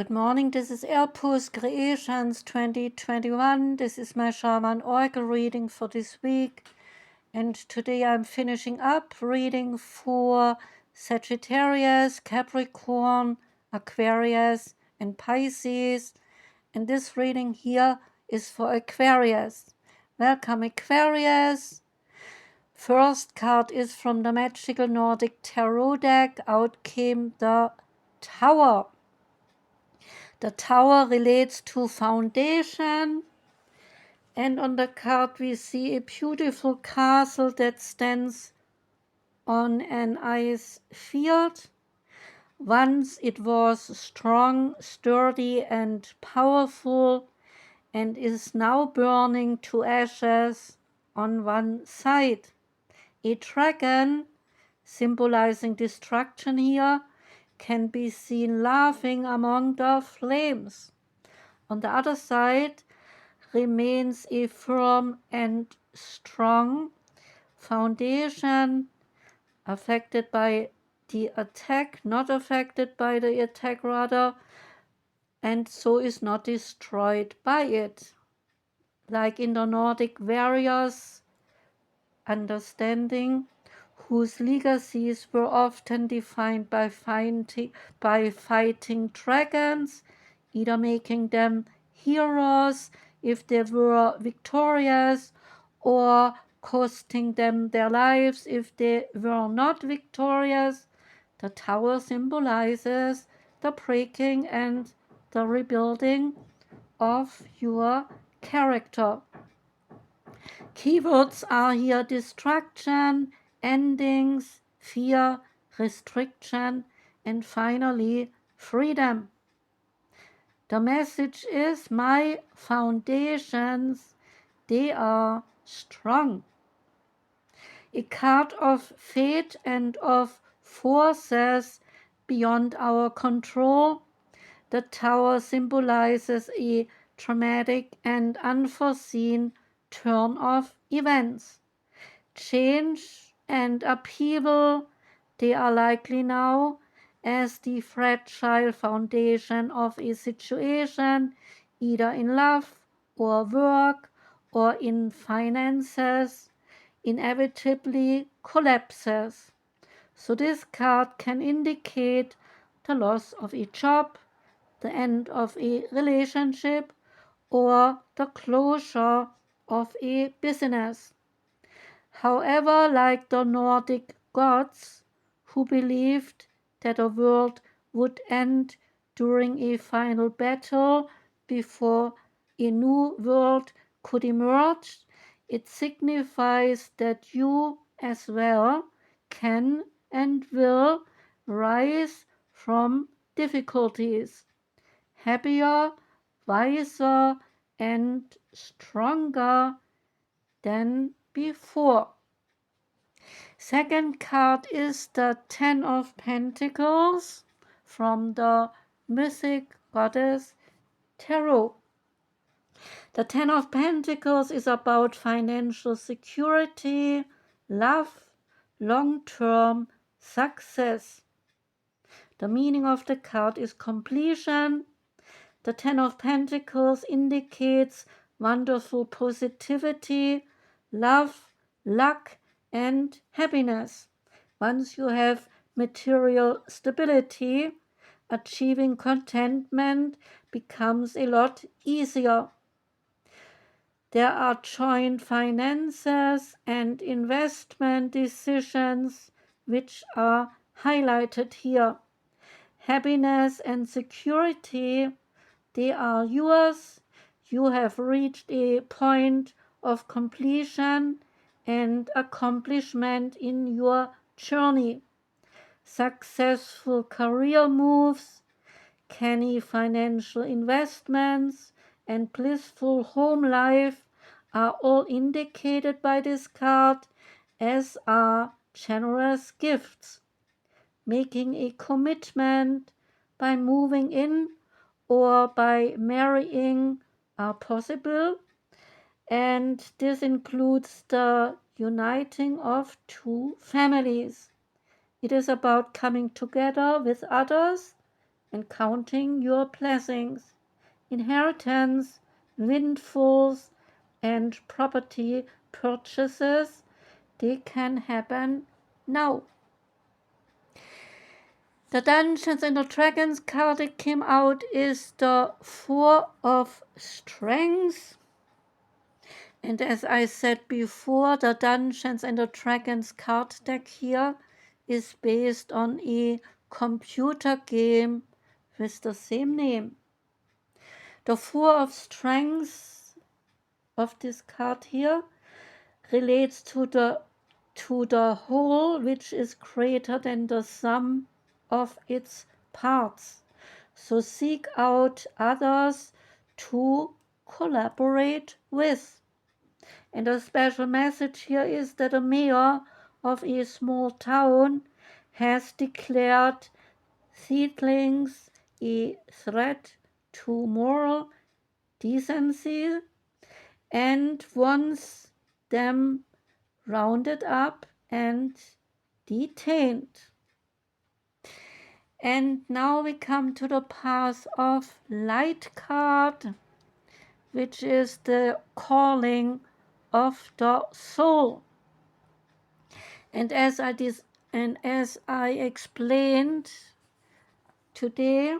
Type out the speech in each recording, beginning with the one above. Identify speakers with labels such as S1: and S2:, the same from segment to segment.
S1: Good morning, this is Airpost Creations 2021. This is my Shaman Oracle reading for this week. And today I'm finishing up reading for Sagittarius, Capricorn, Aquarius, and Pisces. And this reading here is for Aquarius. Welcome, Aquarius. First card is from the magical Nordic tarot deck. Out came the Tower. The tower relates to foundation, and on the card we see a beautiful castle that stands on an ice field. Once it was strong, sturdy, and powerful, and is now burning to ashes on one side. A dragon, symbolizing destruction here, can be seen laughing among the flames. On the other side remains a firm and strong foundation, affected by the attack, not affected by the attack rather, and so is not destroyed by it. Like in the Nordic warriors' understanding, whose legacies were often defined by fighting dragons, either making them heroes if they were victorious, or costing them their lives if they were not victorious. The tower symbolizes the breaking and the rebuilding of your character. Keywords are here destruction, endings, fear, restriction, and finally freedom. The message is my foundations, they are strong. A card of fate and of forces beyond our control. The tower symbolizes a dramatic and unforeseen turn of events. Change and upheaval, they are likely now, as the fragile foundation of a situation, either in love or work or in finances, inevitably collapses. So this card can indicate the loss of a job, the end of a relationship, or the closure of a business. However, like the Nordic gods, who believed that a world would end during a final battle before a new world could emerge, it signifies that you as well can and will rise from difficulties, happier, wiser, and stronger than before. Second card is the Ten of Pentacles from the Mythic goddess Tarot. The Ten of Pentacles is about financial security, love, long-term success. The meaning of the card is completion. The Ten of Pentacles indicates wonderful positivity, love, luck, and happiness. Once you have material stability, achieving contentment becomes a lot easier. There are joint finances and investment decisions which are highlighted here. Happiness and security, they are yours. You have reached a point of completion and accomplishment in your journey. Successful career moves, canny financial investments, and blissful home life are all indicated by this card, as are generous gifts. Making a commitment by moving in or by marrying are possible, and this includes the uniting of two families. It is about coming together with others and counting your blessings. Inheritance, windfalls, and property purchases, they can happen now. The Dungeons and Dragons card that came out is the Four of Strengths. And as I said before, the Dungeons and Dragons card deck here is based on a computer game with the same name. The Four of Strengths of this card here relates to the whole, which is greater than the sum of its parts. So seek out others to collaborate with. And a special message here is that a mayor of a small town has declared seedlings a threat to moral decency and wants them rounded up and detained. And now we come to the Path of Light card, which is the calling of the soul. And as I explained today,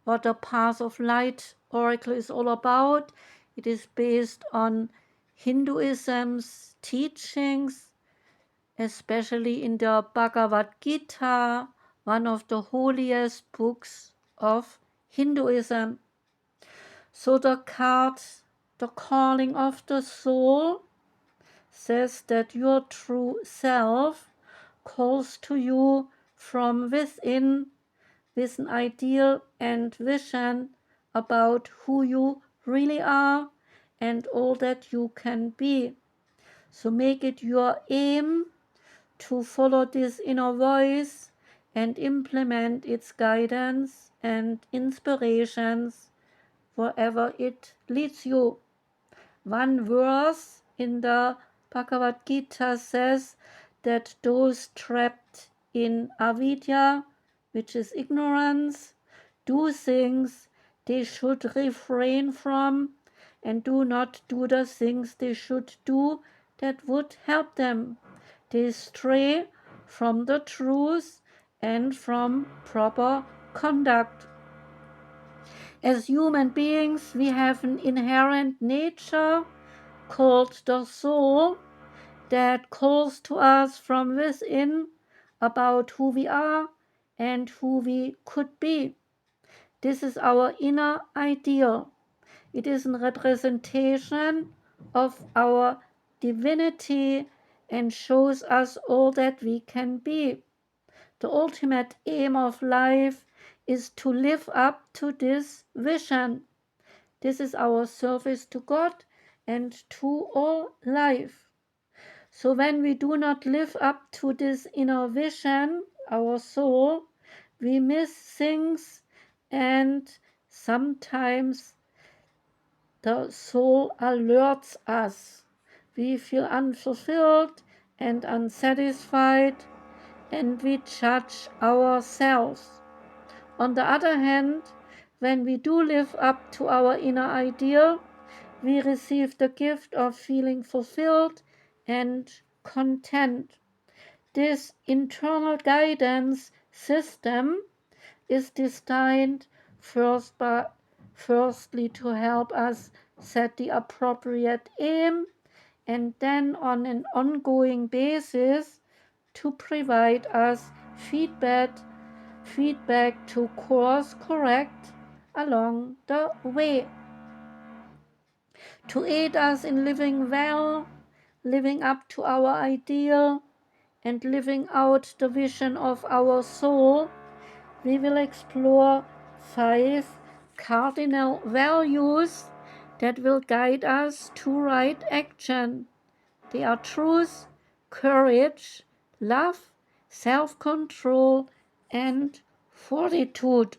S1: what the Path of Light oracle is all about, it is based on Hinduism's teachings, especially in the Bhagavad Gita, one of the holiest books of Hinduism. So the card, the calling of the soul, says that your true self calls to you from within with an ideal and vision about who you really are and all that you can be. So make it your aim to follow this inner voice and implement its guidance and inspirations wherever it leads you. One verse in the Bhagavad Gita says that those trapped in avidya, which is ignorance, do things they should refrain from and do not do the things they should do that would help them. They stray from the truth and from proper conduct. As human beings, we have an inherent nature called the soul that calls to us from within about who we are and who we could be. This is our inner ideal. It is a representation of our divinity and shows us all that we can be. The ultimate aim of life is to live up to this vision. This is our service to God and to all life. So when we do not live up to this inner vision, our soul, we miss things, and sometimes the soul alerts us. We feel unfulfilled and unsatisfied, and we judge ourselves. On the other hand, when we do live up to our inner ideal, we receive the gift of feeling fulfilled and content. This internal guidance system is designed firstly to help us set the appropriate aim, and then on an ongoing basis to provide us feedback to course correct along the way, to aid us in living well, living up to our ideal, and living out the vision of our soul. We will explore 5 cardinal values that will guide us to right action. They are truth, courage, love, self-control, and fortitude.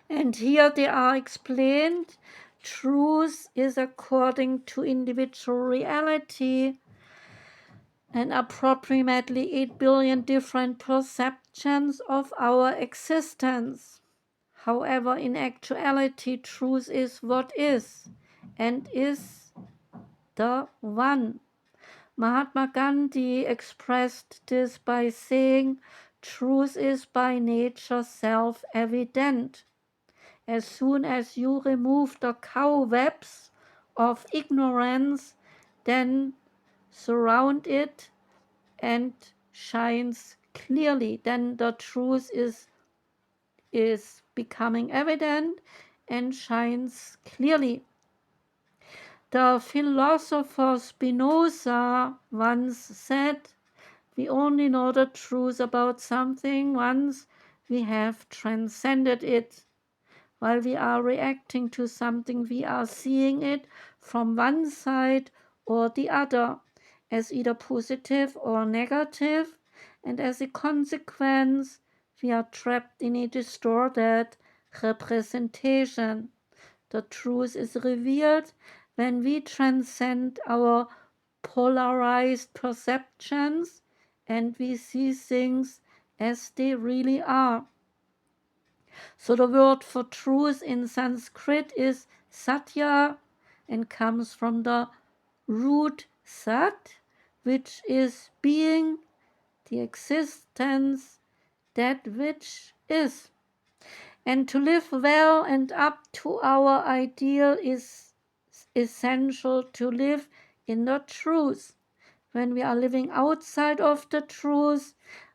S1: And here they are explained. Truth is according to individual reality and approximately 8 billion different perceptions of our existence. However, in actuality, truth is what is, and is the one. Mahatma Gandhi expressed this by saying, truth is by nature self-evident. As soon as you remove the cobwebs of ignorance, then surround it and shines clearly. Then the truth is becoming evident and shines clearly. The philosopher Spinoza once said, we only know the truth about something once we have transcended it. While we are reacting to something, we are seeing it from one side or the other, as either positive or negative, and as a consequence, we are trapped in a distorted representation. The truth is revealed when we transcend our polarized perceptions and we see things as they really are. So the word for truth in Sanskrit is satya and comes from the root sat, which is being, the existence, that which is. And to live well and up to our ideal is essential to live in the truth. When we are living outside of the truth,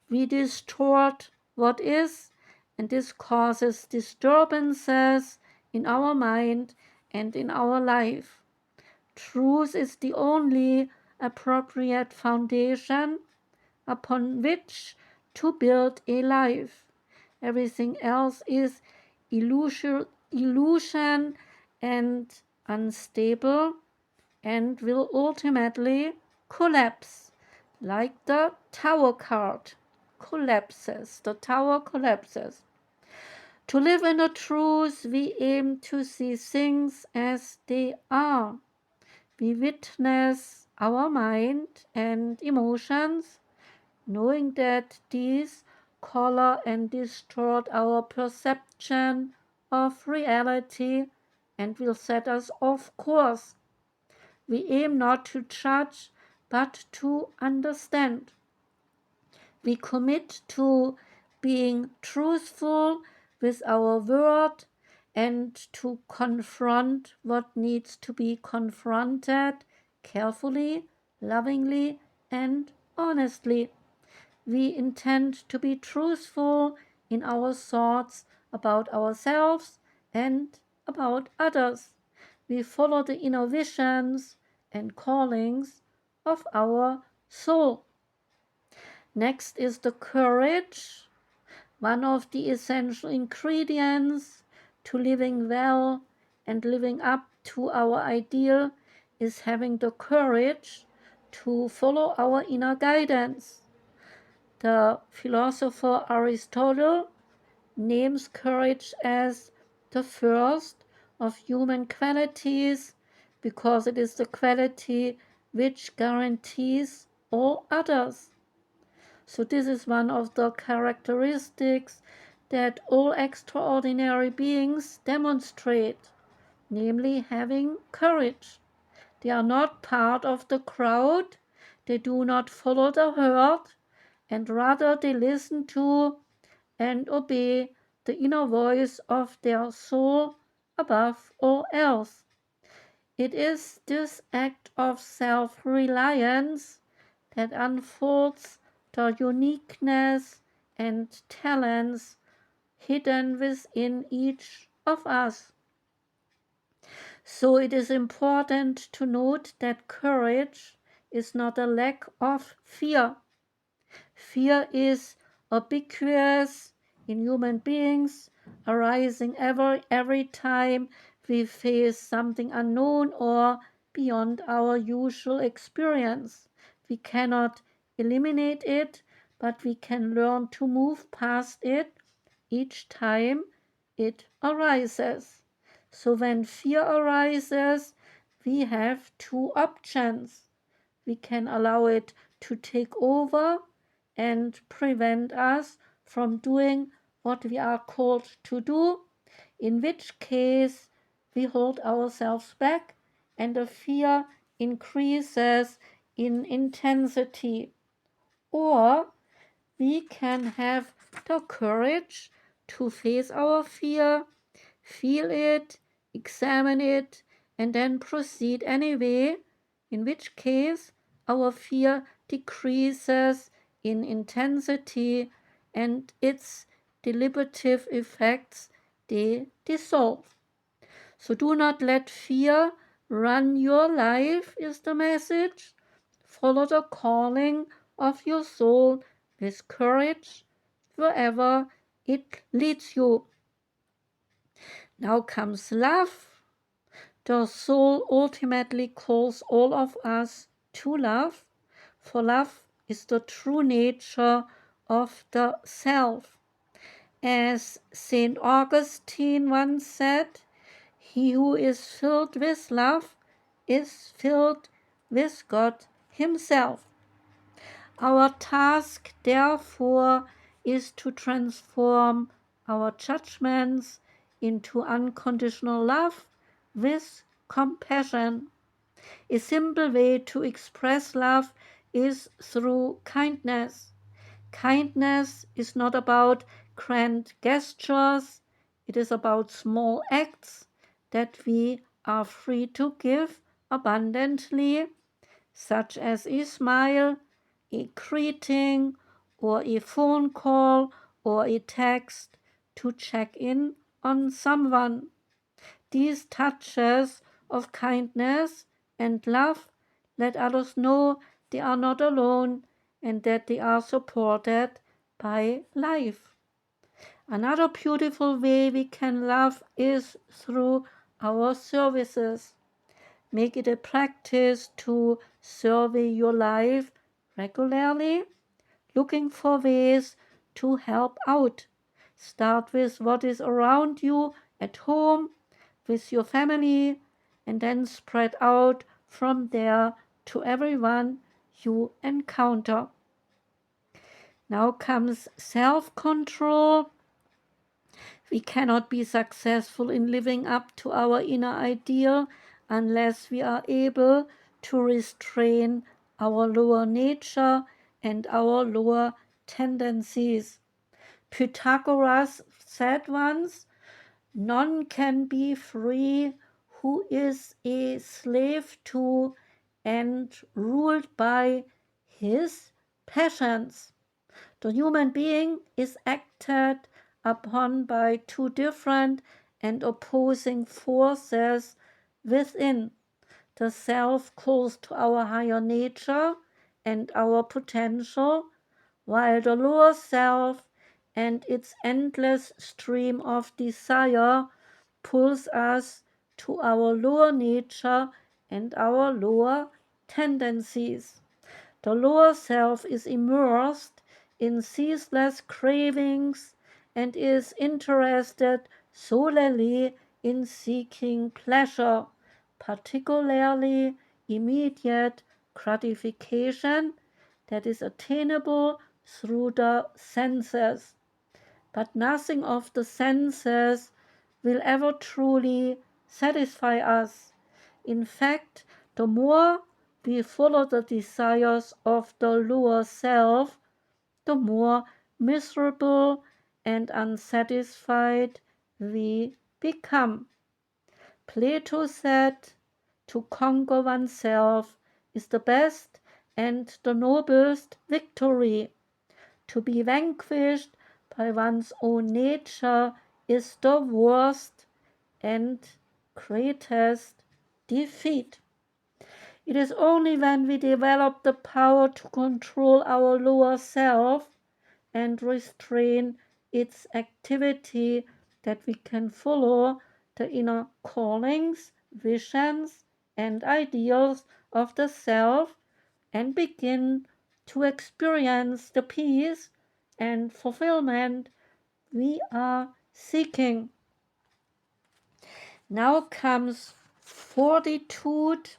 S1: we distort what is, and this causes disturbances in our mind and in our life. Truth is the only appropriate foundation upon which to build a life. Everything else is illusion and unstable and will ultimately collapse, like the Tower card collapses. The tower collapses. To live in the truth, we aim to see things as they are. We witness our mind and emotions, knowing that these color and distort our perception of reality and will set us off course. We aim not to judge, but to understand. We commit to being truthful with our word and to confront what needs to be confronted carefully, lovingly, and honestly. We intend to be truthful in our thoughts about ourselves and about others. We follow the inner visions and callings of our soul. Next is the courage, one of the essential ingredients to living well and living up to our ideal is having the courage to follow our inner guidance. The philosopher Aristotle names courage as the first of human qualities because it is the quality which guarantees all others. So this is one of the characteristics that all extraordinary beings demonstrate, namely having courage. They are not part of the crowd, they do not follow the herd, and rather they listen to and obey the inner voice of their soul above all else. It is this act of self-reliance that unfolds the uniqueness and talents hidden within each of us. So it is important to note that courage is not a lack of fear. Fear is ubiquitous in human beings, arising every time we face something unknown or beyond our usual experience. We cannot eliminate it, but we can learn to move past it each time it arises. So when fear arises, we have two options. We can allow it to take over and prevent us from doing what we are called to do, in which case we hold ourselves back and the fear increases in intensity. Or we can have the courage to face our fear, feel it, examine it, and then proceed anyway, in which case our fear decreases in intensity and its deliberative effects they dissolve. So do not let fear run your life, is the message. Follow the calling of your soul with courage wherever it leads you. Now comes love. The soul ultimately calls all of us to love, for love is the true nature of the self. As St. Augustine once said, he who is filled with love is filled with God himself. Our task, therefore, is to transform our judgments into unconditional love with compassion. A simple way to express love is through kindness. Kindness is not about grand gestures, it is about small acts that we are free to give abundantly, such as a smile, a greeting, or a phone call, or a text to check in on someone. These touches of kindness and love let others know they are not alone and that they are supported by life. Another beautiful way we can love is through our services. Make it a practice to survey your life regularly, looking for ways to help out. Start with what is around you at home, with your family, and then spread out from there to everyone you encounter. Now comes self-control. We cannot be successful in living up to our inner ideal unless we are able to restrain our lower nature and our lower tendencies. Pythagoras said once, "None can be free who is a slave to and ruled by his passions." The human being is acted upon by two different and opposing forces within. The self close to our higher nature and our potential, while the lower self and its endless stream of desire pulls us to our lower nature and our lower tendencies. The lower self is immersed in ceaseless cravings and is interested solely in seeking pleasure, particularly immediate gratification that is attainable through the senses. But nothing of the senses will ever truly satisfy us. In fact, the more we follow the desires of the lower self, the more miserable and unsatisfied we become. Plato said, "To conquer oneself is the best and the noblest victory. To be vanquished by one's own nature is the worst and greatest defeat." It is only when we develop the power to control our lower self and restrain its activity that we can follow the inner callings, visions, and ideals of the self and begin to experience the peace and fulfillment we are seeking. Now comes fortitude.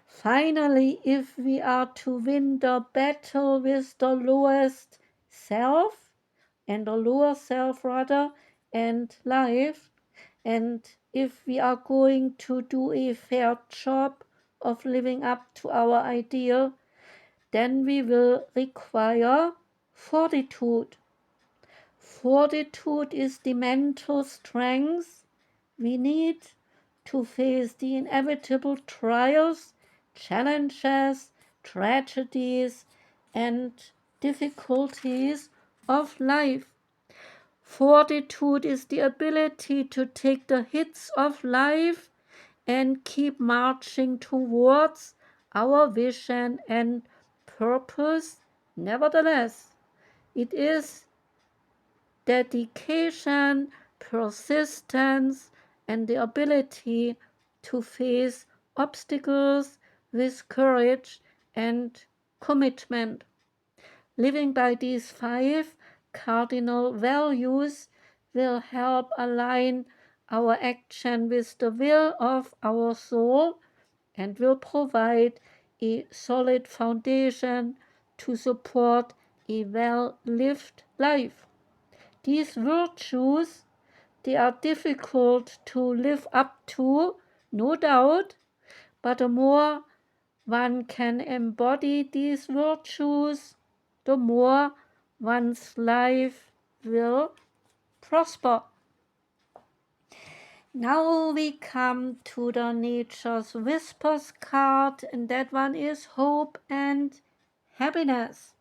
S1: Finally, if we are to win the battle with the lowest self, and the lower self rather, and life. And if we are going to do a fair job of living up to our ideal, then we will require fortitude. Fortitude is the mental strength we need to face the inevitable trials, challenges, tragedies, and difficulties of life. Fortitude is the ability to take the hits of life and keep marching towards our vision and purpose. Nevertheless, it is dedication, persistence, and the ability to face obstacles with courage and commitment. Living by these 5 cardinal values will help align our action with the will of our soul and will provide a solid foundation to support a well-lived life. These virtues, they are difficult to live up to, no doubt, but the more one can embody these virtues, the more one's life will prosper. Now we come to the Nature's Whispers card, and that one is hope and happiness.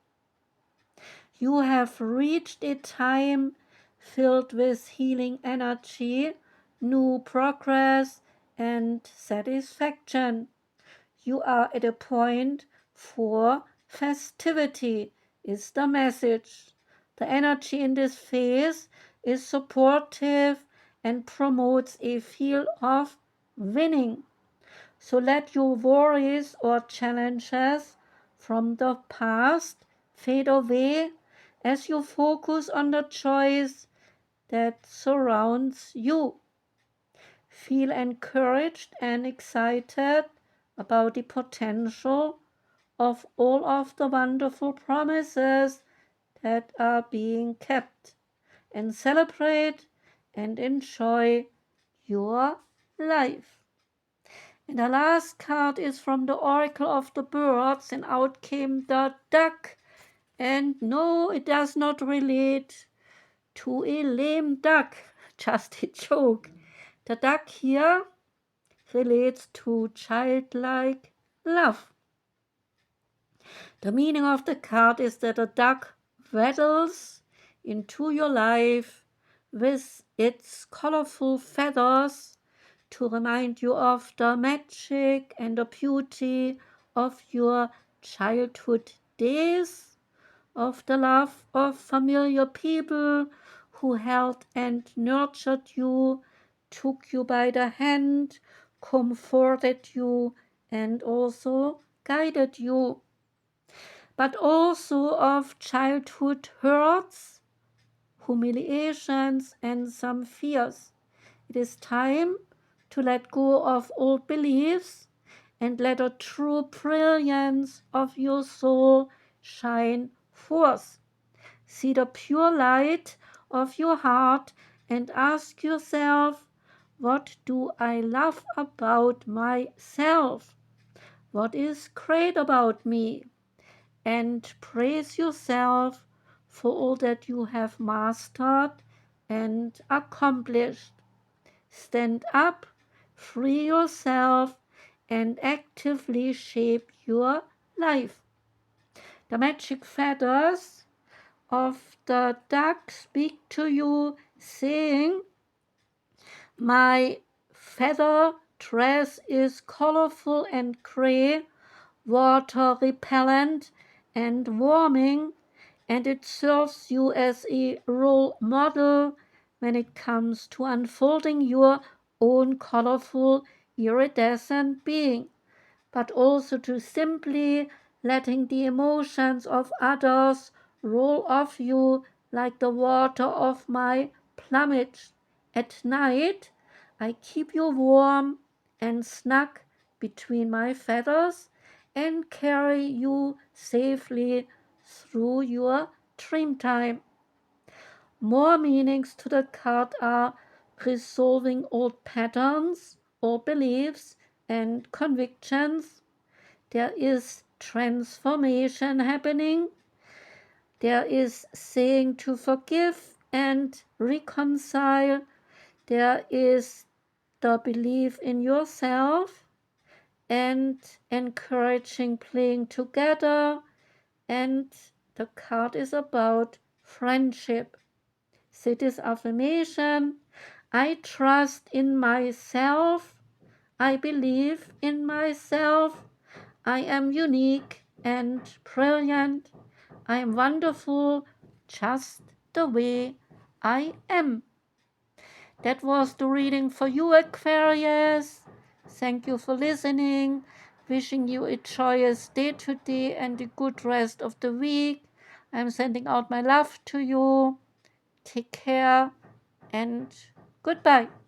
S1: You have reached a time filled with healing energy, new progress, and satisfaction. You are at a point for festivity, is the message. The energy in this phase is supportive and promotes a feel of winning. So let your worries or challenges from the past fade away as you focus on the joys that surrounds you. Feel encouraged and excited about the potential of all of the wonderful promises that are being kept, and celebrate and enjoy your life. And the last card is from the Oracle of the Birds, and out came the duck. And no, it does not relate to a lame duck, just a joke. The duck here relates to childlike love. The meaning of the card is that a duck waddles into your life with its colorful feathers to remind you of the magic and the beauty of your childhood days, of the love of familiar people who held and nurtured you, took you by the hand, comforted you, and also guided you, but also of childhood hurts, humiliations, and some fears. It is time to let go of old beliefs and let the true brilliance of your soul shine forth. See the pure light of your heart and ask yourself, what do I love about myself? What is great about me? And praise yourself for all that you have mastered and accomplished. Stand up, free yourself, and actively shape your life. The magic feathers of the duck speak to you, saying, my feather dress is colorful and gray, water repellent and warming, and it serves you as a role model when it comes to unfolding your own colorful, iridescent being, but also to simply letting the emotions of others roll off you like the water of my plumage. At night, I keep you warm and snug between my feathers and carry you safely through your dream time. More meanings to the card are resolving old patterns or beliefs and convictions. There is transformation happening. There is saying to forgive and reconcile. There is the belief in yourself and encouraging playing together. And the card is about friendship. Say this affirmation: I trust in myself. I believe in myself. I am unique and brilliant. I am wonderful just the way I am. That was the reading for you, Aquarius. Thank you for listening. Wishing you a joyous day today and a good rest of the week. I'm sending out my love to you. Take care and goodbye.